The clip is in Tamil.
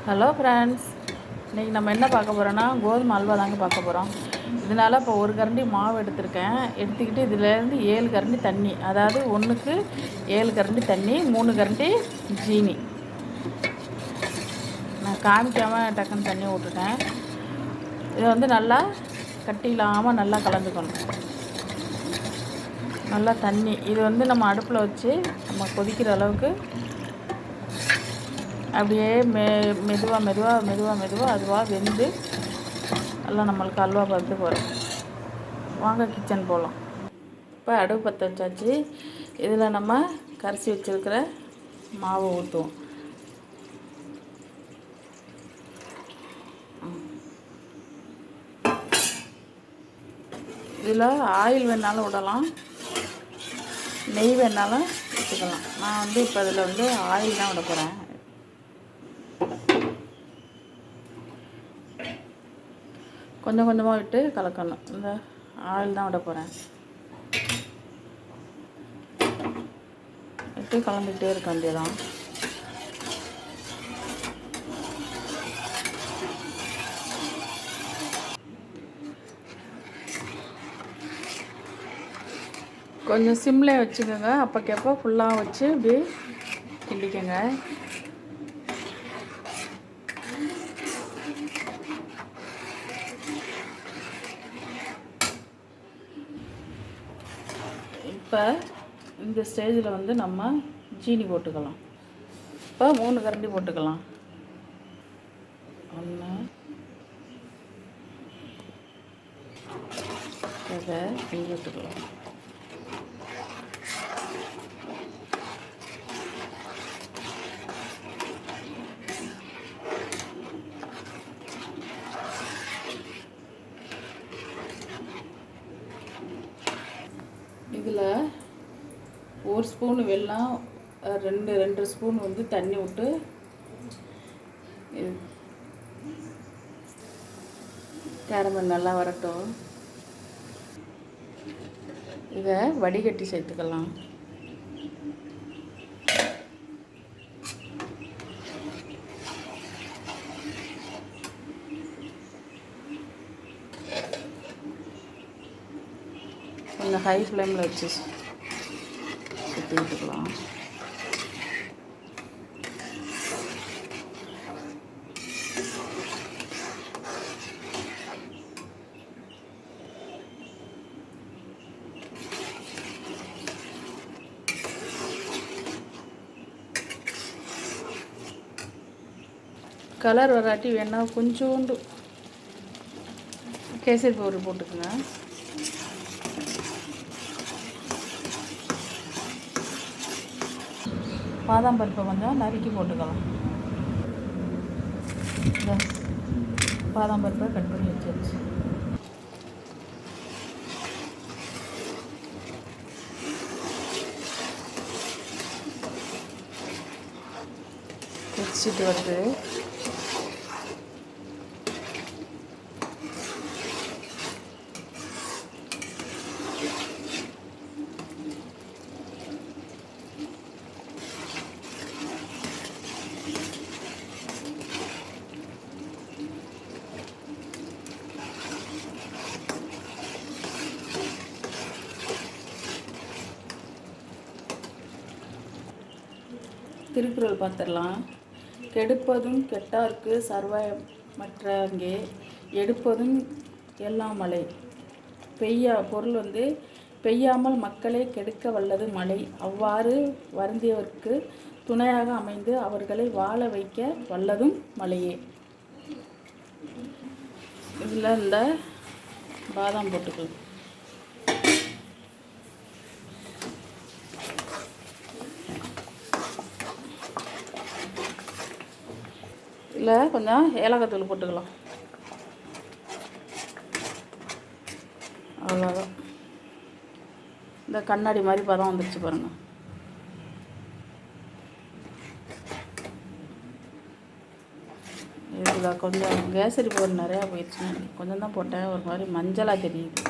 ஹலோ ஃப்ரெண்ட்ஸ், இன்றைக்கி நம்ம என்ன பார்க்க போகிறோன்னா கோதுமை அல்வா தாங்க பார்க்க போகிறோம். இதனால் இப்போ ஒரு கரண்டி மாவு எடுத்துக்கிட்டு இதிலேருந்து 7 கரண்டி தண்ணி, அதாவது 1க்கு 7 கரண்டி தண்ணி, 3 கரண்டி ஜீனி. நான் காமிக்காமல் டக்குன்னு தண்ணி விட்டுட்டேன். இதை வந்து நல்லா கட்டி இல்லாமல் நல்லா கலந்துக்கணும். நல்லா தண்ணி இது வந்து நம்ம அடுப்பில் வச்சு நம்ம கொதிக்கிற அளவுக்கு அப்படியே மெதுவாக அதுவாக வெந்து எல்லாம் நம்மளுக்கு அல்வா பதத்துக்கு வரும். வாங்க கிச்சன் போகலாம். இப்போ அடுப்பு பற்ற வச்சாச்சு. இதில் நம்ம கரைச்சி வச்சுருக்கிற மாவை ஊற்றுவோம். இதில் ஆயில் வேணாலும் விடலாம், நெய் வேணாலும் வச்சுக்கலாம். நான் வந்து இப்போ இதில் வந்து ஆயில் தான் விட போகிறேன். கொஞ்சம் கொஞ்சமாக விட்டு கலக்கணும். இந்த ஆயில் தான் விட போகிறேன். விட்டு கலந்துக்கிட்டே இருக்க வேண்டியதான். கொஞ்சம் சிம்மில் வச்சுக்கோங்க. அப்போக்கப்போ ஃபுல்லாக வச்சு இப்படி கிண்டிக்கோங்க. இப்போ இந்த ஸ்டேஜில் வந்து நம்ம ஜீனி போட்டுக்கலாம். இப்போ 3 கரண்டி போட்டுக்கலாம். 1 இதை இங்கே விட்டுக்கலாம். இதில் 1 ஸ்பூன் வெல்லம், 2 ஸ்பூன் வந்து தண்ணி விட்டு கேரமல் நல்லா வரட்டும். இதை வடிகட்டி சேர்த்துக்கலாம். கொஞ்சம் ஹை ஃப்ளேமில் வச்சு சுற்றி விட்டுக்கலாம். கலர் வராட்டி வேணால் கொஞ்சோண்டு கேசரி பவுடர் போட்டுக்கோங்க. பாதாம் பருப்பை கொஞ்சம் நறுக்கி போட்டுக்கலாம். பாதாம் பருப்பை கட் பண்ணி வச்சாச்சு. வச்சுட்டு வந்து திருக்குறள் பார்த்துடலாம். கெடுப்பதும் கெட்டார்க்கு சர்வமற்றங்கே எடுப்பதும் எல்லாம் மழை. பொருள் வந்து பெய்யாமல் மக்களை கெடுக்க வல்லது மழை. அவ்வாறு வருந்தியவர்க்கு துணையாக அமைந்து அவர்களை வாழ வைக்க வல்லதும் மழையே. இதில் இந்த பாதாம் போட்டுக்கலாம். இல்லை கொஞ்சம் ஏலக்காய் தூள் போட்டுக்கலாம். அவ்வளோதான். இந்த கண்ணாடி மாதிரி பதம் வந்துருச்சு பாருங்கள். இதில் கொஞ்சம் கேசரி பவுடர் நிறையா போயிடுச்சு. கொஞ்சம் தான் போட்டேன், ஒரு மாதிரி மஞ்சளாக தெரியுது.